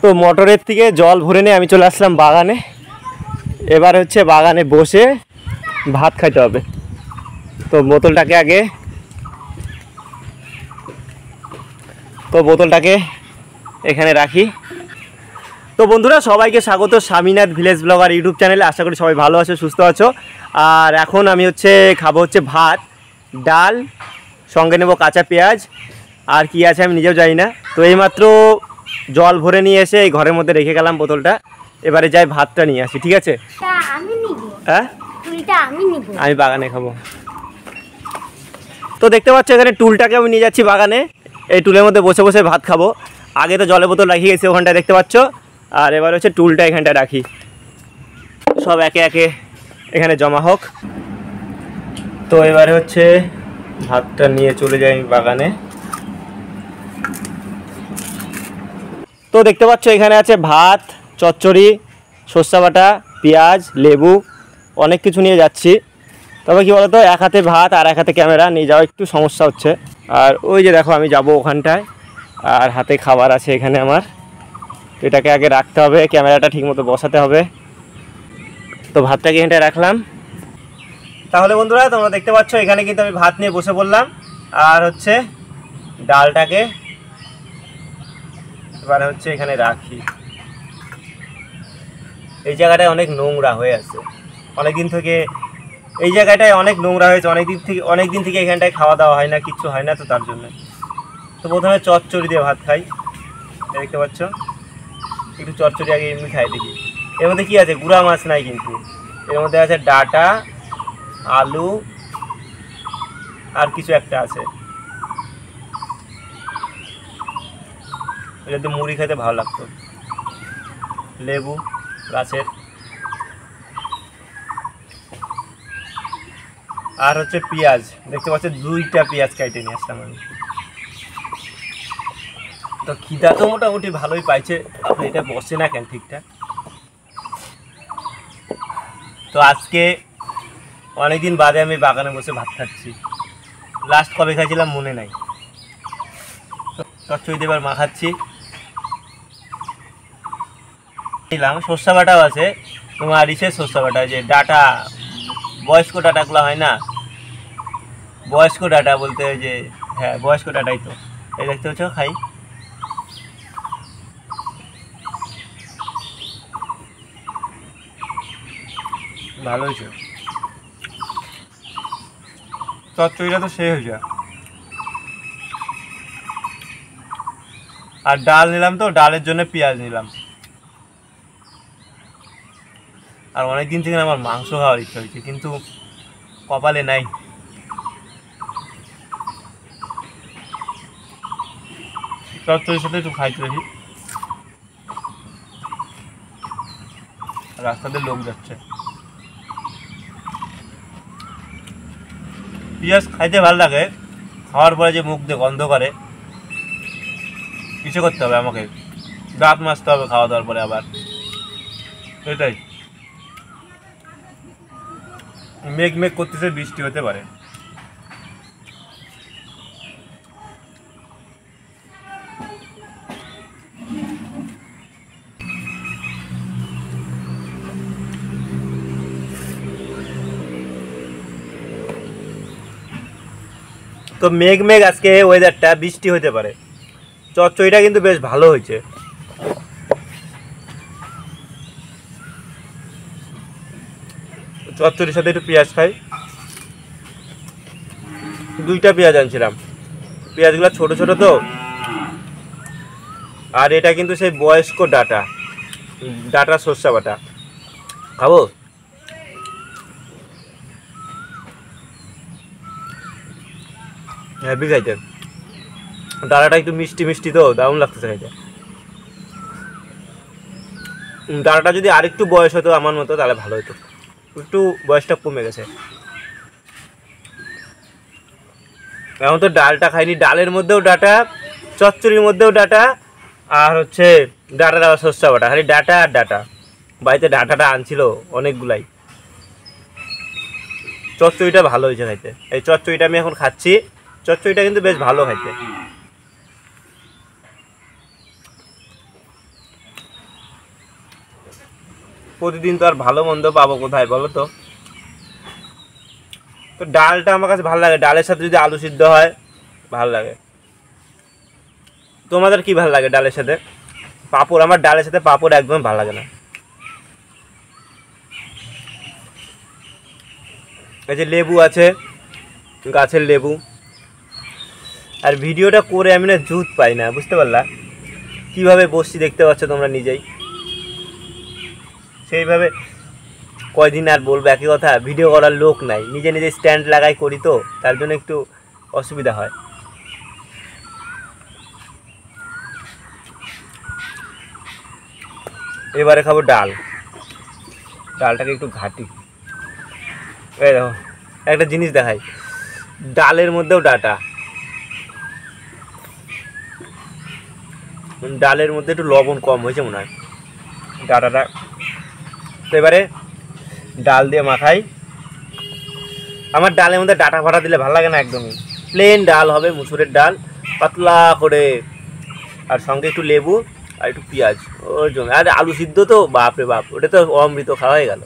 তো মোটরের থেকে জল ভরে নিয়ে আমি চলে আসলাম বাগানে। এবার হচ্ছে বাগানে বসে ভাত খাইতে হবে। তো বোতলটাকে এখানে রাখি। তো বন্ধুরা, সবাইকে স্বাগত স্বামীনাথ ভিলেজ ব্লগার ইউটিউব চ্যানেলে। আশা করি সবাই ভালো আছো, সুস্থ আছো। আর এখন আমি খাবো ভাত, ডাল, সঙ্গে নেব কাঁচা পেঁয়াজ, আর কি আছে আমি নিজেও জানি না। তো এইমাত্র জল ভরে নিয়ে এসে এই ঘরের মধ্যে রেখে গেলাম বোতলটা। এবারে যাই ভাতটা নিয়ে আসি, ঠিক আছে? হ্যাঁ, আমি বাগানে খাবো। তো দেখতে পাচ্ছ এখানে টুলটাকে আমি নিয়ে যাচ্ছি বাগানে। এই টুলের মধ্যে বসে বসে ভাত খাবো। আগে তো জলের বোতল রাখিয়ে গেছি ওখানটায়, দেখতে পাচ্ছ। আর এবার টুলটা এখানটায় রাখি, সব একে একে এখানে জমা হোক। তো এবারে ভাতটা নিয়ে চলে যাই বাগানে। তো দেখতে পাচ্ছ এখানে আছে ভাত, চচ্চড়ি, সর্ষে বাটা, পেঁয়াজ, লেবু, অনেক কিছু নিয়ে যাচ্ছি। তবে কি বলতো, এক হাতে ভাত আর এক হাতে ক্যামেরা নিয়ে যাওয়া একটু সমস্যা হচ্ছে। আর ওই যে দেখো আমি যাব ওখানটায়, আর হাতে খাবার আছে এখানে আমার। এটাকে আগে রাখতে হবে, ক্যামেরাটা ঠিকমতো বসাতে হবে। তো ভাতটাকে এখানটায় রাখলাম। তাহলে বন্ধুরা, তোমরা দেখতে পাচ্ছ এখানে কিন্তু আমি ভাত নিয়ে বসে পড়লাম। আর ডালটাকে এবার এখানে রাখি। এই জায়গাটায় অনেক নোংরা হয়ে আছে অনেকদিন থেকে। এই জায়গাটায় অনেক নোংরা হয়েছে অনেকদিন থেকে এখানটায় খাওয়া দাওয়া হয় না, কিচ্ছু হয় না। তো তার জন্য তো প্রথমে চচ্চড়ি দিয়ে ভাত খাই। দেখতে পাচ্ছ, একটু চচ্চড়ি আগে এমনি খাই দেখি। এর মধ্যে কী আছে? গুঁড়া মাছ নাই, কিন্তু এর মধ্যে আছে ডাঁটা, আলু, আর কিছু একটা আছে। যদি মুড়ি খেতে ভালো লাগতো। লেবু গাছের, আর পেঁয়াজ। দেখতে পাচ্ছ 2টা পেঁয়াজ কেটে নিয়ে আসলাম আমি। তো খিদা তো মোটামুটি ভালোই পাইছে। আপনি এটা বসে না কেন ঠিকঠাক? তো আজকে অনেকদিন বাদে আমি বাগানে বসে ভাত খাচ্ছি। লাস্ট কবে খাইছিলাম মনে নাই। চচ্চড়ি দিয়ে এবার মাখাচ্ছি। দিলাম সর্ষে বাটাও আছে তোমার, সর্ষে বাটা, যে ডাটা, বয়স্ক ডাটাগুলো হয় না, বয়স্ক ডাটা বলতে, যে হ্যাঁ বয়স্ক ডাটাই তো। এই দেখতে পাচ্ছ, খাই। ভালো হয়েছে চচ্চড়িটা, তো সেই হয়েছে। আর ডাল নিলাম, তো ডালের জন্য পেঁয়াজ নিলাম। আর অনেকদিন থেকে আমার মাংস খাওয়ার ইচ্ছা হয়েছে, কিন্তু কপালে নাই। চচ্চড়ির সাথে একটু খাইতে দেখি। রাস্তাতে লোক যাচ্ছে। পেঁয়াজ খাইতে ভালো লাগে, খাওয়ার পরে যে মুখ দিয়ে গন্ধ করে, কিছু করতে হবে আমাকে, দাঁত মাজতে হবে খাওয়া দাওয়ার পরে আবার। এটাই। মেঘ মেঘ করতেছে, বৃষ্টি হতে পারে। তো মেঘ মেঘ আজকে ওয়েদারটা, বৃষ্টি হতে পারে। চচ্চড়িটা কিন্তু বেশ ভালো হয়েছে। চচ্চড়ির সাথে একটু পেঁয়াজ খাই। 2টা পেঁয়াজ আনছিলাম, পেঁয়াজগুলো ছোট ছোট তো। আর এটা কিন্তু সেই বয়স্ক ডাটা সর্ষে বাটা। খাবো? হ্যাভি খাইতে। ডাটাটা একটু মিষ্টি মিষ্টি, তো দারুণ লাগতেছে খাইতে। ডাটাটা যদি আরেকটু বয়স হতো আমার মতো, তাহলে ভালো হতো। একটু বয়সটা কমে গেছে। এখন তো ডালটা খাইনি, ডালের মধ্যেও ডাটা, চচ্চড়ির মধ্যেও ডাটা, আর ডাটাটা সর্ষে বাটা। খালি ডাটা আর ডাটা। বাড়িতে ডাটাটা আনছিল অনেকগুলাই। চচ্চড়িটা ভালো হয়েছে খাইতে। এই চচ্চড়িটা আমি এখন খাচ্ছি। চচ্চড়িটা কিন্তু বেশ ভালো খাইতে। প্রতিদিন তো আর ভালো মন্দ পাবো কোথায় বলো তো। তো ডালটা আমার কাছে ভালো লাগে, ডালের সাথে যদি আলু সিদ্ধ হয় ভালো লাগে। তোমাদের কি ভালো লাগে ডালের সাথে? পাঁপড়, আমার ডালের সাথে পাঁপড় একদম ভালো লাগে না। এই যে লেবু আছে, গাছের লেবু। আর ভিডিওটা করে আমি না জুত পাই না, বুঝতে পারলা? কীভাবে বসছি দেখতে পাচ্ছ তোমরা নিজেই। সেইভাবে কয়দিন আর বলবো একই কথা, ভিডিও করার লোক নাই, নিজে নিজে স্ট্যান্ড লাগাই করি তো তার জন্য একটু অসুবিধা হয়। এবারে খাবো ডাল, ডালটাকে একটু ঘাটি। এই দেখো একটা জিনিস দেখাই, ডালের মধ্যেও ডাটা, ডালের মধ্যে একটু লবণ কম হয়েছে মনে হয় ডাটাটা। তো এবারে ডাল দিয়ে মাখাই। আমার ডালের মধ্যে ডাটা ফাটা দিলে ভালো লাগে না একদমই, প্লেন ডাল হবে, মুসুরের ডাল পাতলা করে, আর সঙ্গে একটু লেবু আর একটু পেঁয়াজ, ওর জন্য। আর আলু সিদ্ধ তো বাপরে বাপ, ওটা তো অমৃত খাওয়া হয়ে গেল।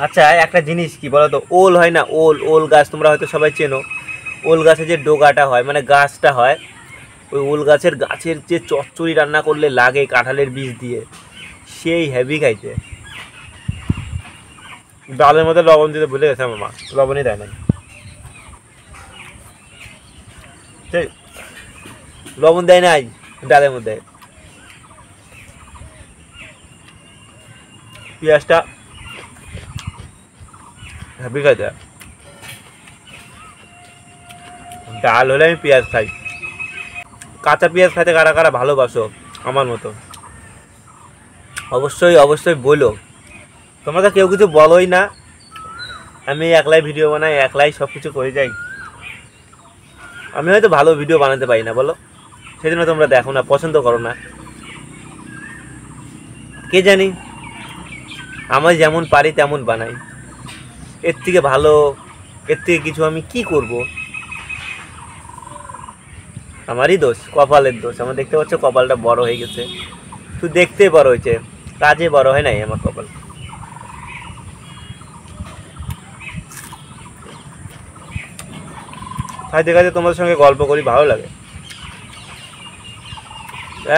আচ্ছা একটা জিনিস কি বলো তো, ওল হয় না, ওল, ওল গাছ তোমরা হয়তো সবাই চেনো। ওল গাছে যে ডোগাটা হয় মানে গাছটা হয়, ওই ওল গাছের যে চচ্চড়ি রান্না করলে লাগে কাঁঠালের বীজ দিয়ে, সেই হেভি খাইতে। ডালের মধ্যে লবণ দিতে ভুলে গেছে আমার মা, লবণই দেয় না। ঠিক, লবণ দেয় নাই ডালের মধ্যে। পেঁয়াজটা হেভি খাইতে, ডাল হলে আমি পেঁয়াজ খাই। কাঁচা পেঁয়াজ খাইতে কারা কারা ভালোবাসো আমার মতো, অবশ্যই অবশ্যই বলো। তোমরা তো কেউ কিছু বলোই না, আমি একলাই ভিডিও বানাই, একলাই সব কিছু করে যাই। আমি হয়তো ভালো ভিডিও বানাতে পারি না বলো, সেজন্য তোমরা দেখো না, পছন্দ করো না। কে জানি, আমি যেমন পারি তেমন বানাই, এর থেকে ভালো, এর থেকে কিছু আমি কি করব? আমারই দোষ, কপালের দোষ। আমার দেখতে পাচ্ছ কপালটা বড় হয়ে গেছে, শুধু দেখতে বড় হয়েছে, কাজে বড় হয় নাই আমার কপাল। খাইতে খাইতে তোমাদের সঙ্গে গল্প করি, ভালো লাগে।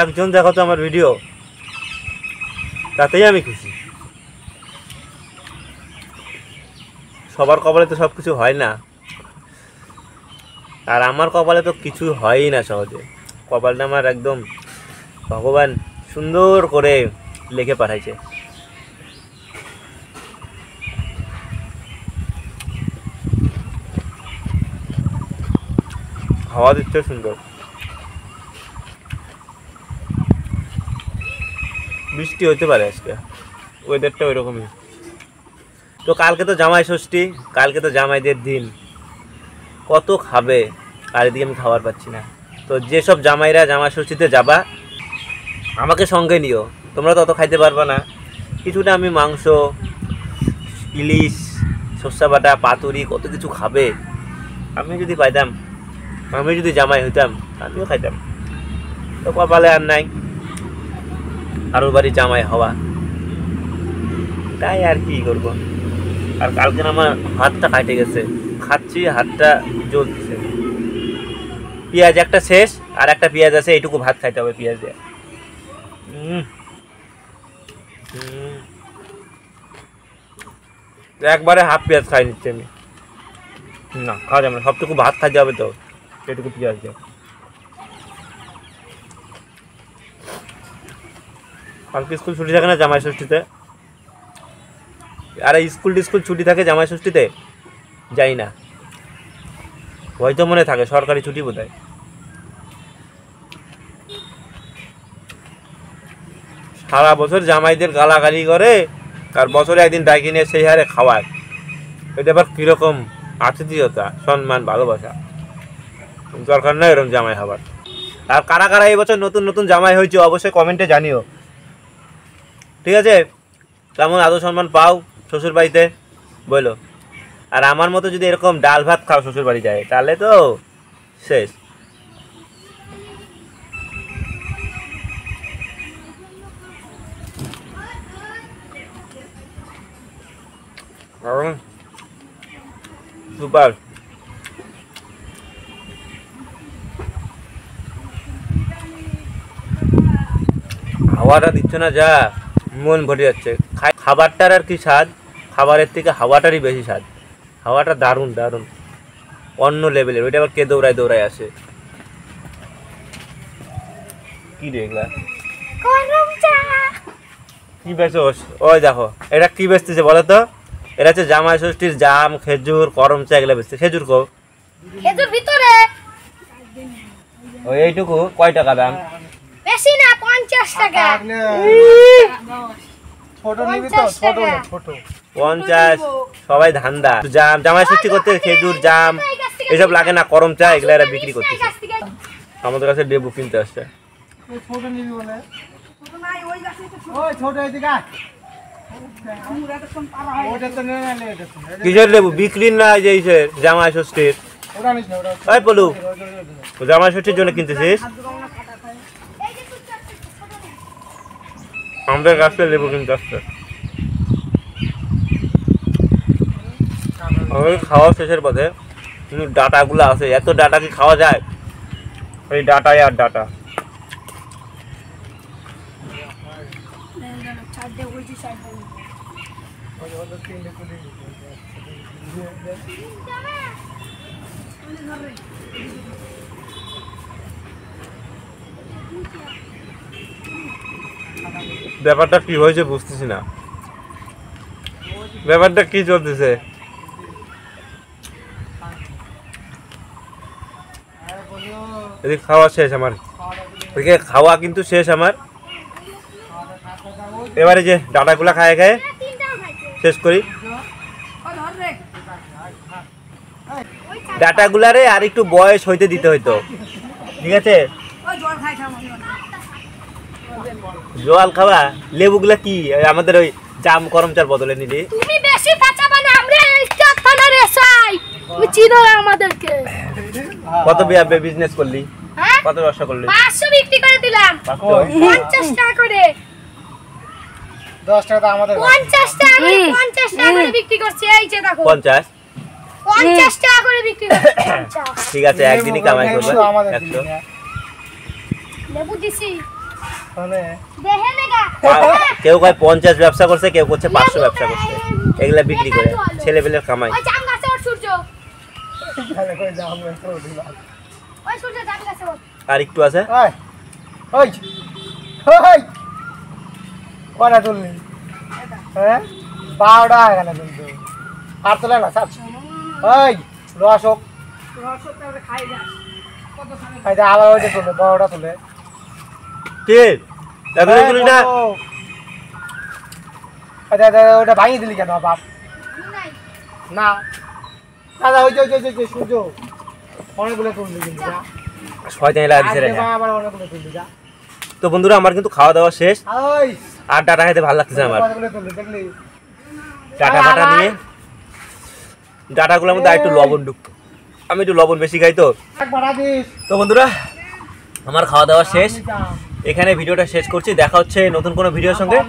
একজন দেখো তো আমার ভিডিও, তাতেই আমি খুশি। সবার কপালে তো সব কিছু হয় না, আর আমার কপালে তো কিছু হয়ই না সহজে। কপালটা আমার একদম ভগবান সুন্দর করে লিখে পাঠাইছে। হাওয়া দিচ্ছে সুন্দর, বৃষ্টি হতে পারে আজকে, ওয়েদারটা ওইরকমই। তো কালকে তো জামাই ষষ্ঠী, কালকে তো জামাইদের দিন, কত খাবে, আর এদিকে আমি খাবার পাচ্ছি না। তো যেসব জামাইরা জামাই ষষ্ঠীতে যাবা, আমাকে সঙ্গে নিও, তোমরা তো অত খাইতে পারবা না। কিছুটা আমি মাংস, ইলিশ, সর্ষা বাটা, পাতুরি, কত কিছু খাবে। আমি যদি পাইতাম, আমি যদি জামাই হইতাম, আমিও খাইতাম। তো কপালে আর নাই কারোর বাড়ি জামাই হওয়া, তাই আর কি করব। আর কালকে আমার হাতটা কাটে গেছে, খাচ্ছি হাতটা জ্বলছে। পেঁয়াজ একটা শেষ, আর একটা পেঁয়াজ আছে, এইটুকু ভাত খাইতে হবে পেঁয়াজ দিয়ে। একবারে হাফ পেঁয়াজ খাই নিচ্ছি আমি, না খাওয়া যাবে না, সবটুকু ভাত খাইতে হবে তো, এটুকু পেঁয়াজ দিয়ে। কালকে স্কুল ছুটি থাকে না জামাই ষষ্ঠীতে, আর স্কুল ছুটি থাকে জামাই ষষ্ঠীতে, যাই না, হয়তো মনে থাকে সরকারি ছুটি বোধহয়। সারা বছর জামাইদের গালাগালি করে, আর বছরে একদিন ডাকি নিয়ে সেই হারে খাওয়ায়, এটা আবার কীরকম আতিথেয়তা, সম্মান, ভালোবাসা। দরকার নয় এরকম জামাই হবার। আর কারা কারা এই বছর নতুন নতুন জামাই হয়েছে অবশ্যই কমেন্টে জানিও, ঠিক আছে? কেমন আদর সম্মান পাও শ্বশুর বাড়িতে বলো। আর আমার মতো যদি এরকম ডাল ভাত খাও শ্বশুর বাড়ি যায়, তাহলে তো শেষ। সুপার। হাওয়াটা দিচ্ছে না যা মন ভরে যাচ্ছে। খাবারটার আর কি স্বাদ, খাবারের থেকে হাওয়াটারই বেশি স্বাদ। হাওয়াটা দারুণ দারুণ, অন্য লেভেলের। ওইটা আবার কে দৌড়ায় দৌড়ায় আসে। কি রে এগুলা কি বেচোস? ওই দেখো এটা কি বেচতেছে বলো তো? এটা হচ্ছে জামাই ষষ্ঠীর জাম, খেজুর, করম চা এগুলা বেচছে। খেজুর কো? খেজুর ভিতরে। ওই এইটুকু কয় টাকা দাম? বেশি না, 50 টাকা। ছোট নিবি তো? ছোট না, ছোট। 50। সবাই ধান্দা। জাম, জামাই ষষ্ঠী করতে খেজুর, জাম এসব লাগে না, করম চা এগুলা এরা বিক্রি করতেছে। আমাদের কাছে লেবু কিনতে আসছে। ছোট নিবি বলে? ওই ছোট এদিকে আয়। ওটা তো নে না, এটা তো নে। কিসের লেবু বিক্রি না? এই যে ইসের জামাই ষষ্ঠীর। ওটা নিস না, ওটা। ওই পলু, জামাই ষষ্ঠীর জন্য কিনতেছিস? আমাদের কাছে লেবু কিনতে আসছে। আমি খাওয়া শেষের পথে কিন্তু ডাটাগুলো আছে, এত ডাটা কি খাওয়া যায়? এই ডাটাই আর ডাটা। ব্যাপারটা কি হয়েছে বুঝতেছি না, ব্যাপারটা কি চলতেছে? এদিকে খাওয়া শেষ আমার, এদিকে খাওয়া কিন্তু শেষ আমার। এবারে যে ডাটাগুলা খায় খায় শেষ করি। ডাটাগুলারে আর একটু বয়স হইতে দিতে হইতো, ঠিক আছে? জল খাওয়া। লেবুগুলা কি আমাদের ওই জাম করম চার বদলে নিলি? তুমি বেশি বাঁচাবা না, আমরা স্টাফ থানার এসআই। তুমি চিনো না আমাদেরকে। কত বিজনেস করলি? হ্যাঁ? কত ব্যবসা করলি? 500 বিক্রি করে দিলাম। 50 টাকা করে। 10 টাকা তো আমাদের। 50 টাকা করে, 50 টাকা করে বিক্রি করছি। এই যে দেখো 50। 50 টাকা করে বিক্রি করছি। 50 ঠিক আছে, একদিনই কামাই করবে। আমাদের 100। লেবু দিছি। তাহলে দেহে নেগা। কেউ কয় 50 ব্যবসা করছে, কেউ করছে 500 ব্যবসা করছে। এগুলা বিক্রি করে ছেলেপেলের কামাই। ওই জাম গাছে ওর সূর্য। তাহলে কই যাও আমরা তো দিলাম। ওই সূর্য জাম গাছে ওর। আর একটু আছে। ওই ওই ওই কোনা তুললি? হ্যাঁ 12টা এখানে কিন্তু আর তোলে না স্যার। ওই রসক খাইতে আবার ওই যে তোলে 12টা তোলে। ঠিক তাহলে তুলি না। আচ্ছা ওটা ভাঙিয়ে দিলি কেন বাপ? নাই। না দাদা ওই যে সূর্য অনেকগুলো তুললি কিন্তু যা। শয়তানি লাগা দিছে রে। আবার অনেকগুলো তুললি যা। তো বন্ধুরা আমার কিন্তু খাওয়া দাওয়া শেষ, ওই আর ডাটা খেতে ভালো লাগতেছে আমার। অনেকগুলো তুললি দেখলি? ডাটা ফাটা নিয়ে ডাটাগুলোর মধ্যে একটু লবণ ঢুকতো, আমি একটু লবণ বেশি খাই তো। বাড়া দিস। তো বন্ধুরা আমার খাওয়া দাওয়া শেষ, এখানে ভিডিওটা শেষ করছি। দেখা হচ্ছে নতুন কোনো ভিডিওর সঙ্গে।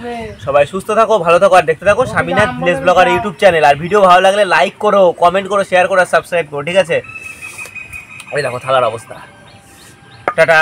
সবাই সুস্থ থাকো, ভালো থাকো, আর দেখতে থাকো Swaminath village blogger YouTube channel. আর ভিডিও ভালো লাগলে লাইক করো, কমেন্ট করো, শেয়ার করো, আর সাবস্ক্রাইব করো, ঠিক আছে? ওই দেখো থালার অবস্থা। টাটা।